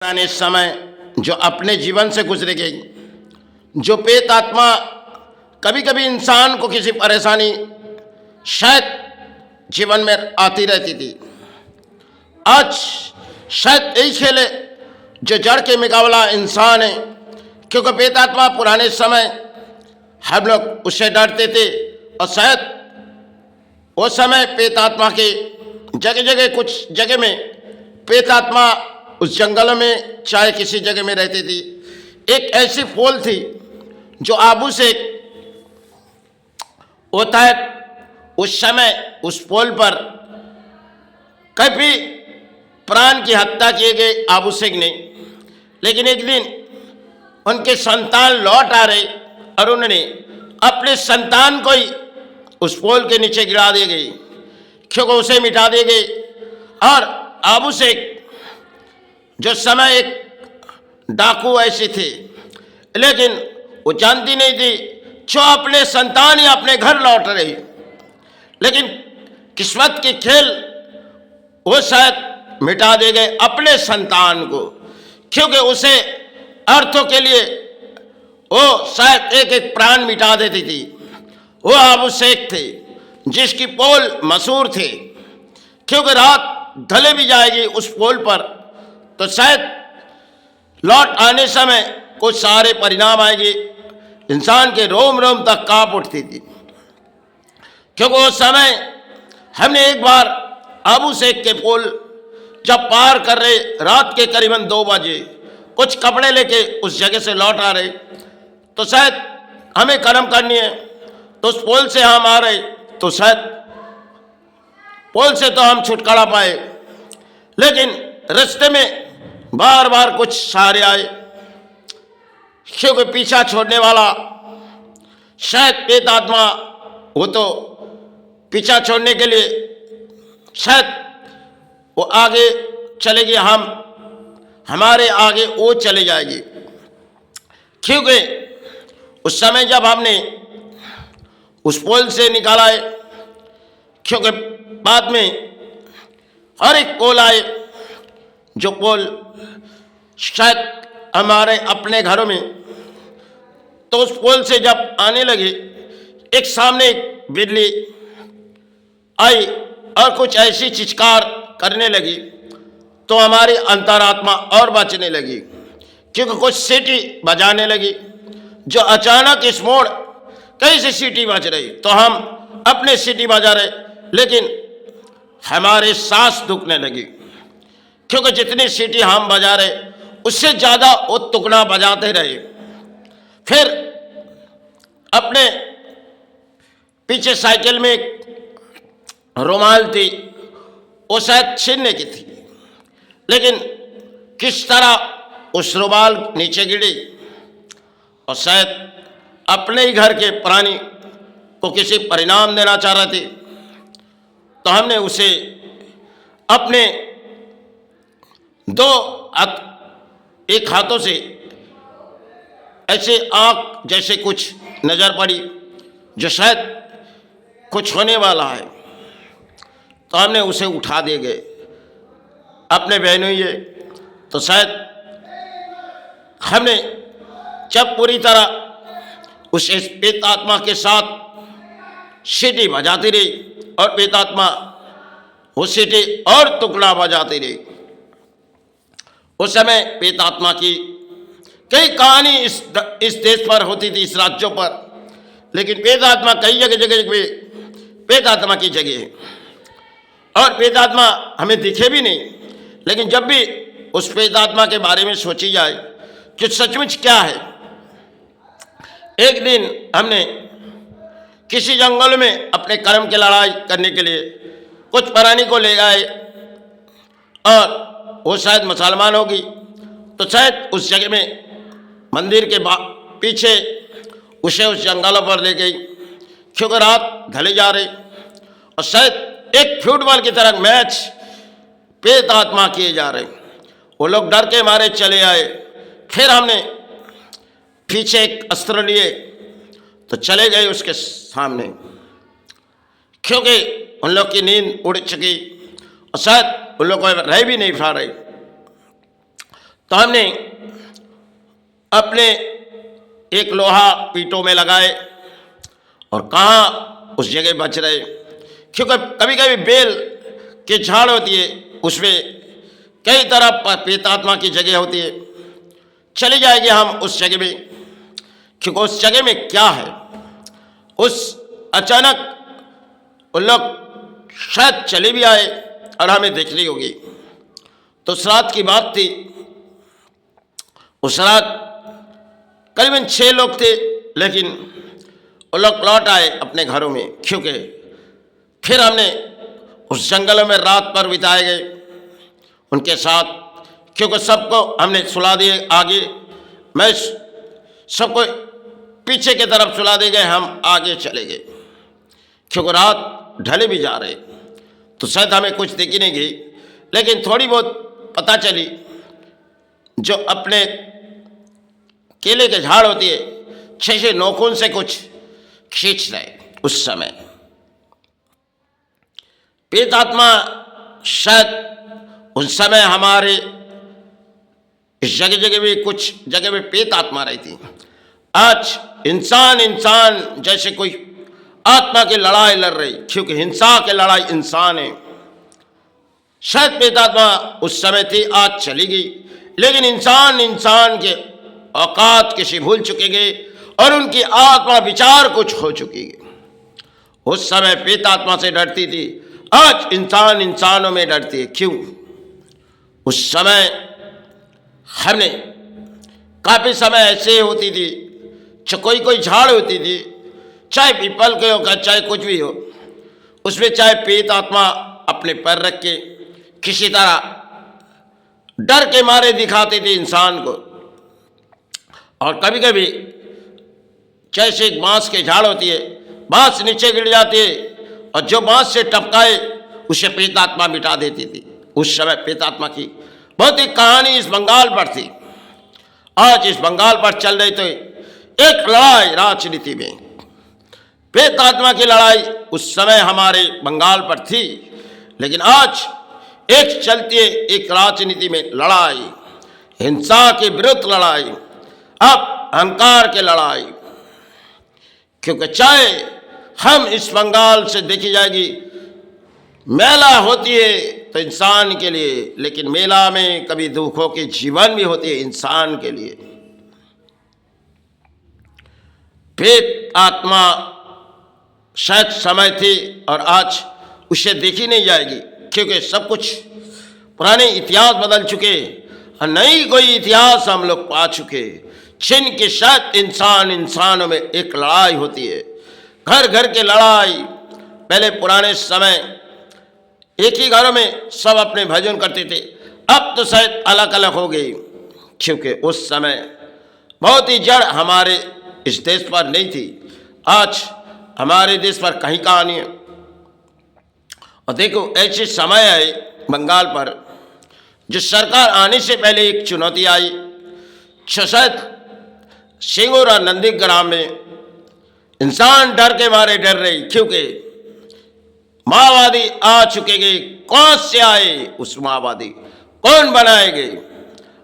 पुराने समय जो अपने जीवन से गुजरे गई, जो प्रेत आत्मा कभी कभी इंसान को किसी परेशानी शायद जीवन में आती रहती थी। आज शायद यही खेल है जो जड़ के मुकाबला इंसान है, क्योंकि प्रेत आत्मा पुराने समय हम लोग उससे डरते थे और शायद उस समय प्रेत आत्मा के जगह जगह कुछ जगह में प्रेत आत्मा उस जंगल में चाहे किसी जगह में रहती थी। एक ऐसी पोल थी जो आबू से होता है। उस समय उस पोल पर कभी प्राण की हत्या किए गए आबू शेख ने, लेकिन एक दिन उनके संतान लौट आ रहे और उन्होंने अपने संतान को ही उस पोल के नीचे गिरा दिए गई, क्योंकि उसे मिटा दिए गए। और आबू शेख जो समय एक डाकू ऐसे थे, लेकिन वो जानती नहीं थी जो अपने संतान ही अपने घर लौट रही, लेकिन किस्मत की खेल वो शायद मिटा दे गए अपने संतान को, क्योंकि उसे अर्थों के लिए वो शायद एक एक प्राण मिटा देती थी। वो आबू शेख थे जिसकी पोल मशहूर थे, क्योंकि रात ढले भी जाएगी उस पोल पर तो शायद लौट आने समय कुछ सारे परिणाम आएंगे, इंसान के रोम रोम तक कांप उठती थी। क्योंकि उस समय हमने एक बार आबू शेख के पुल जब पार कर रहे रात के करीबन 2 बजे कुछ कपड़े लेके उस जगह से लौट आ रहे, तो शायद हमें कर्म करनी है, तो उस पुल से हम आ रहे तो शायद पुल से तो हम छुटकारा पाए, लेकिन रास्ते में बार बार कुछ सहारे आए, क्योंकि पीछा छोड़ने वाला शायद प्रेत आत्मा वो तो पीछा छोड़ने के लिए शायद वो आगे चलेगी, हम हमारे आगे वो चले जाएगी। क्योंकि उस समय जब हमने उस पोल से निकाला है, क्योंकि बाद में हर एक पोल आए जो पोल शायद हमारे अपने घरों में, तो उस पोल से जब आने लगे एक सामने एक बिजली आई और कुछ ऐसी चित्कार करने लगी, तो हमारी अंतरात्मा और बचने लगी, क्योंकि कुछ सीटी बजाने लगी जो अचानक इस मोड़ कहीं से सीटी बज रही, तो हम अपने सीटी बजा रहे, लेकिन हमारे सांस दुखने लगी, क्योंकि जितनी सीटी हम बजा रहे उससे ज़्यादा वो तुकड़ा बजाते रहे। फिर अपने पीछे साइकिल में एक रुमाल थी, वो शायद छीनने की थी, लेकिन किस तरह उस रुमाल नीचे गिरी और शायद अपने ही घर के प्राणी को किसी परिणाम देना चाह रहे थे, तो हमने उसे अपने एक हाथों से ऐसे आंख जैसे कुछ नजर पड़ी जो शायद कुछ होने वाला है, तो हमने उसे उठा दिए गए अपने बहनों ये। तो शायद हमने जब पूरी तरह उस प्रेत आत्मा के साथ सीटी बजाती रही और प्रेत आत्मा वो सीटी और टुकड़ा बजाती रही। उस समय प्रेत आत्मा की कई कहानी इस देश पर होती थी, इस राज्यों पर, लेकिन प्रेत आत्मा कई जगह जगह पे प्रेत आत्मा की जगह है और प्रेत आत्मा हमें दिखे भी नहीं, लेकिन जब भी उस प्रेत आत्मा के बारे में सोची जाए कि सचमुच क्या है। एक दिन हमने किसी जंगल में अपने कर्म की लड़ाई करने के लिए कुछ प्राणी को ले आए और वो शायद मुसलमान होगी, तो शायद उस जगह में मंदिर के पीछे उसे उस जंगलों पर ले गई, क्योंकि रात ढले जा रही और शायद एक फुटबॉल की तरह मैच प्रेत आत्मा किए जा रहे। वो लोग डर के मारे चले आए। फिर हमने पीछे एक अस्त्र लिए तो चले गए उसके सामने, क्योंकि उन लोग की नींद उड़ चुकी और शायद उन लोग को रह भी नहीं पा रहे। तो हमने अपने एक लोहा पीटों में लगाए और कहाँ उस जगह बच रहे, क्योंकि कभी कभी बेल की झाड़ होती है, उसमें कई तरह प्रेतात्मा की जगह होती है, चली जाएगी हम उस जगह में, क्योंकि उस जगह में क्या है। उस अचानक उन लोग शायद चले भी आए और हमें देख ली होगी। तो उस रात की बात थी, उस रात करीबन 6 लोग थे, लेकिन वो लोग लौट आए अपने घरों में, क्योंकि फिर हमने उस जंगलों में रात पर बिताए गए उनके साथ, क्योंकि सबको हमने सुला दिए आगे, मैं सबको पीछे की तरफ सुला दे गए, हम आगे चले गए, क्योंकि रात ढले भी जा रहे। तो शायद हमें कुछ दिखी नहीं गई, लेकिन थोड़ी बहुत पता चली, जो अपने केले के झाड़ होती है 6 नोखून से कुछ खींच रहे। उस समय प्रेतात्मा शायद उस समय हमारे इस जगह जगह में, कुछ जगह में प्रेतात्मा रही थी। आज इंसान जैसे कोई आत्मा की लड़ाई लड़ रही, क्योंकि हिंसा की लड़ाई इंसान है। शायद प्रेतात्मा उस समय थी, आज चली गई, लेकिन इंसान के औकात किसी भूल चुकेंगे और उनकी आत्मा विचार कुछ हो चुकी है। उस समय प्रेतात्मा से डरती थी, आज इंसानों में डरती है। क्यों? उस समय हमने काफी समय ऐसे होती थी, कोई झाड़ होती थी, चाहे पीपल के हो चाहे कुछ भी हो, उसमें चाहे प्रेतात्मा अपने पैर रख के किसी तरह डर के मारे दिखाते थे इंसान को। और कभी कभी जैसे एक बांस के झाड़ होती है, बांस नीचे गिर जाती है और जो बांस से टपकाए उसे प्रेतात्मा मिटा देती थी। उस समय प्रेतात्मा की बहुत ही कहानी इस बंगाल पर थी। आज इस बंगाल पर चल रही तो एक लड़ाई राजनीति में, प्रेतात्मा की लड़ाई उस समय हमारे बंगाल पर थी, लेकिन आज एक चलती है एक राजनीति में लड़ाई, हिंसा के विरुद्ध लड़ाई, अब अहंकार की लड़ाई। क्योंकि चाहे हम इस बंगाल से देखी जाएगी, मेला होती है तो इंसान के लिए, लेकिन मेला में कभी दुखों की जीवन भी होती है इंसान के लिए। प्रेत आत्मा शायद समय थी और आज उसे देखी नहीं जाएगी, क्योंकि सब कुछ पुराने इतिहास बदल चुके और नई कोई इतिहास हम लोग पा चुके, जिनके शायद इंसानों में एक लड़ाई होती है, घर घर की लड़ाई। पहले पुराने समय एक ही घरों में सब अपने भजन करते थे, अब तो शायद अलग अलग हो गई, क्योंकि उस समय बहुत ही जड़ हमारे इस देश पर नहीं थी। आज हमारे देश पर कहीं कहानी है। और देखो ऐसे समय आए बंगाल पर, जो सरकार आने से पहले एक चुनौती आई, शायद सिंगूर और नंदीग्राम में इंसान डर के मारे डर रही, क्योंकि माओवादी आ चुके गए। कौन से आए उस माओवादी, कौन बनाए गए,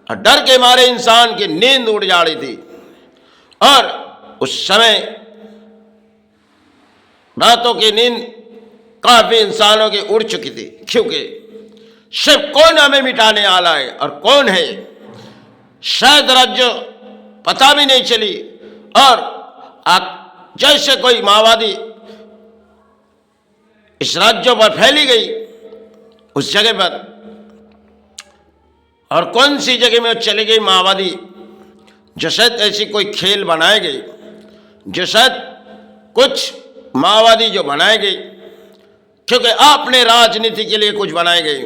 और डर के मारे इंसान की नींद उड़ जा रही थी। और उस समय रातों की नींद काफी इंसानों की उड़ चुकी थी, क्योंकि सिर्फ कौन हमें मिटाने वाला है और कौन है, शायद राज्य पता भी नहीं चली। और जैसे कोई माओवादी इस राज्यों पर फैली गई उस जगह पर, और कौन सी जगह में चली गई माओवादी, जो शायद ऐसी कोई खेल बनाए गई, जो शायद कुछ माओवादी जो बनाए गए, क्योंकि आपने राजनीति के लिए कुछ बनाए गए।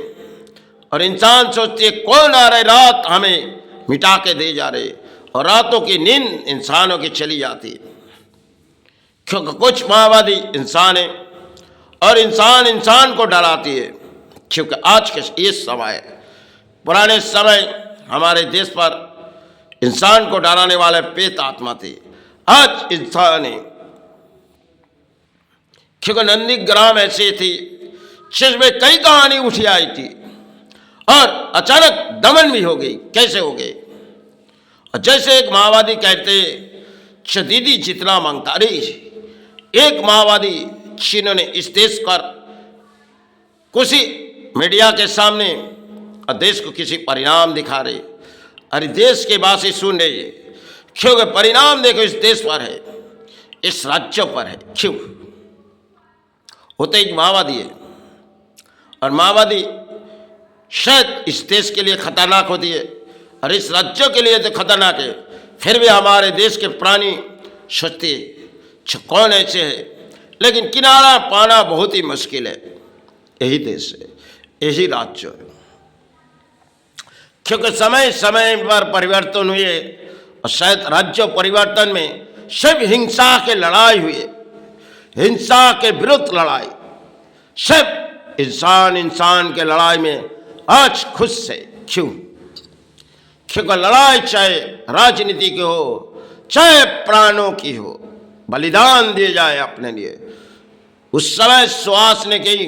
और इंसान सोचते है कौन आ रहे रात हमें मिटा के दे जा रहे, और रातों की नींद इंसानों की चली जाती है, क्योंकि कुछ माओवादी इंसान है और इंसान को डराती है। क्योंकि आज के ये समय, पुराने समय हमारे देश पर इंसान को डराने वाले प्रेत आत्मा थे, आज इंसान है। क्योंकि नंदीग्राम ऐसी थी जिसमें कई कहानी उठी आई थी, और अचानक दमन भी हो गई। कैसे हो गई? और जैसे एक माओवादी कहते, दीदी जितना मांगता। अरे एक माओवादी जिन्होंने इस देश पर किसी मीडिया के सामने और देश को किसी परिणाम दिखा रहे, अरे देश के वासी सुन रहे, क्योंकि परिणाम देखो इस देश पर है, इस राज्य पर है। क्यों होते? एक माओवादी है, और माओवादी शायद इस देश के लिए खतरनाक होती है और इस राज्य के लिए तो खतरनाक है, फिर भी हमारे देश के प्राणी सोचते कौन ऐसे है, लेकिन किनारा पाना बहुत ही मुश्किल है। यही देश है, यही राज्य है, क्योंकि समय समय पर परिवर्तन हुए और शायद राज्य परिवर्तन में सब हिंसा के लड़ाई हुए, हिंसा के विरुद्ध लड़ाई, सब इंसान इंसान के लड़ाई में आज खुश है। क्यों? क्योंकि लड़ाई चाहे राजनीति की हो, चाहे प्राणों की हो, बलिदान दिए जाए अपने लिए। उस समय सुहास ने कही,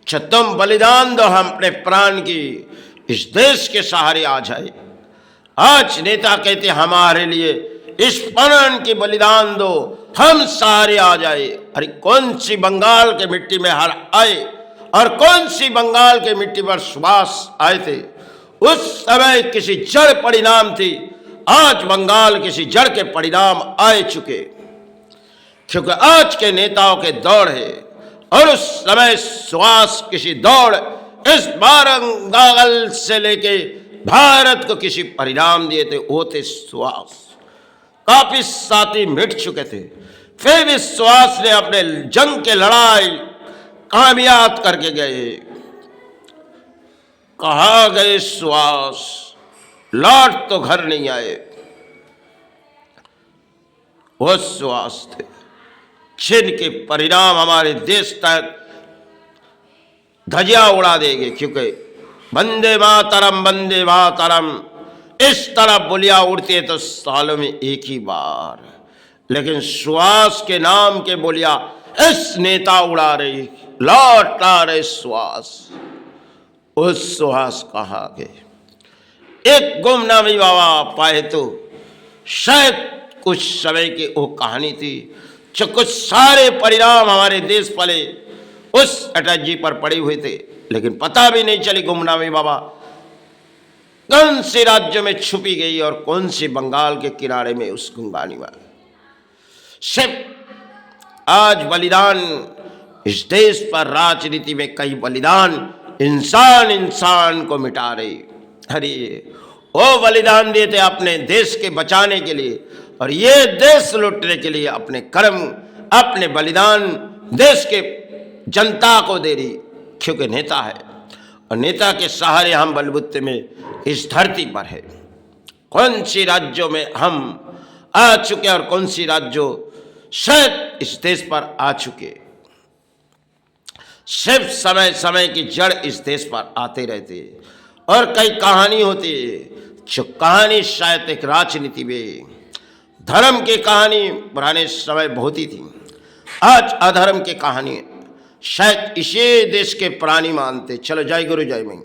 तुम बलिदान दो, हम अपने प्राण की इस देश के सहारे आ जाए। आज नेता कहते हमारे लिए इस प्राण की बलिदान दो, हम सहारे आ जाए। अरे कौन सी बंगाल के मिट्टी में हर आए और कौन सी बंगाल के मिट्टी पर सुभाष आए थे? उस समय किसी जड़ परिणाम थी, आज बंगाल किसी जड़ के परिणाम आए चुके, क्योंकि आज के नेताओं के दौड़ है और उस समय सुहास किसी दौड़ इस बंगाल से लेके भारत को किसी परिणाम दिए थे, वो थे सुहास। काफी साथी मिट चुके थे, फिर भी सुहास ने अपने जंग के लड़ाई कामयाब करके गए। कहाँ गए सुहास? लौट तो घर नहीं आए। वो सुहास थे जिनके परिणाम हमारे देश तक धजिया उड़ा देंगे, क्योंकि वंदे मातरम इस तरह बोलियां उड़ती तो सालों में एक ही बार, लेकिन सुहास के नाम के बोलियां इस नेता उड़ा रही, लौट ला रहे सुहास। उस सुहास कहाँ गए? एक गुमनामी बाबा पाए तो शायद कुछ समय की वो कहानी थी, जो कुछ सारे परिणाम हमारे देश पले उस अटल जी पर पड़े हुए थे, लेकिन पता भी नहीं चली गुमनामी बाबा कौन से राज्य में छुपी गई और कौन सी बंगाल के किनारे में उस गुंगानी में। सिर्फ आज बलिदान इस देश पर, राजनीति में कई बलिदान इंसान इंसान को मिटा रही। अरे वो बलिदान दिए थे अपने देश के बचाने के लिए, और ये देश लुटने के लिए अपने कर्म, अपने बलिदान देश के जनता को दे रही, क्योंकि नेता है और नेता के सहारे हम बलबूते में इस धरती पर है। कौन सी राज्यों में हम आ चुके और कौन सी राज्यों शायद इस देश पर आ चुके। सिर्फ समय समय की जड़ इस देश पर आते रहते, और कई कहानी होती है, जो कहानी शायद एक राजनीति में धर्म की कहानी पुराने समय बहुत ही थी, आज अधर्म की कहानी शायद इसी देश के प्राणी मानते। चलो जय गुरु जय मई।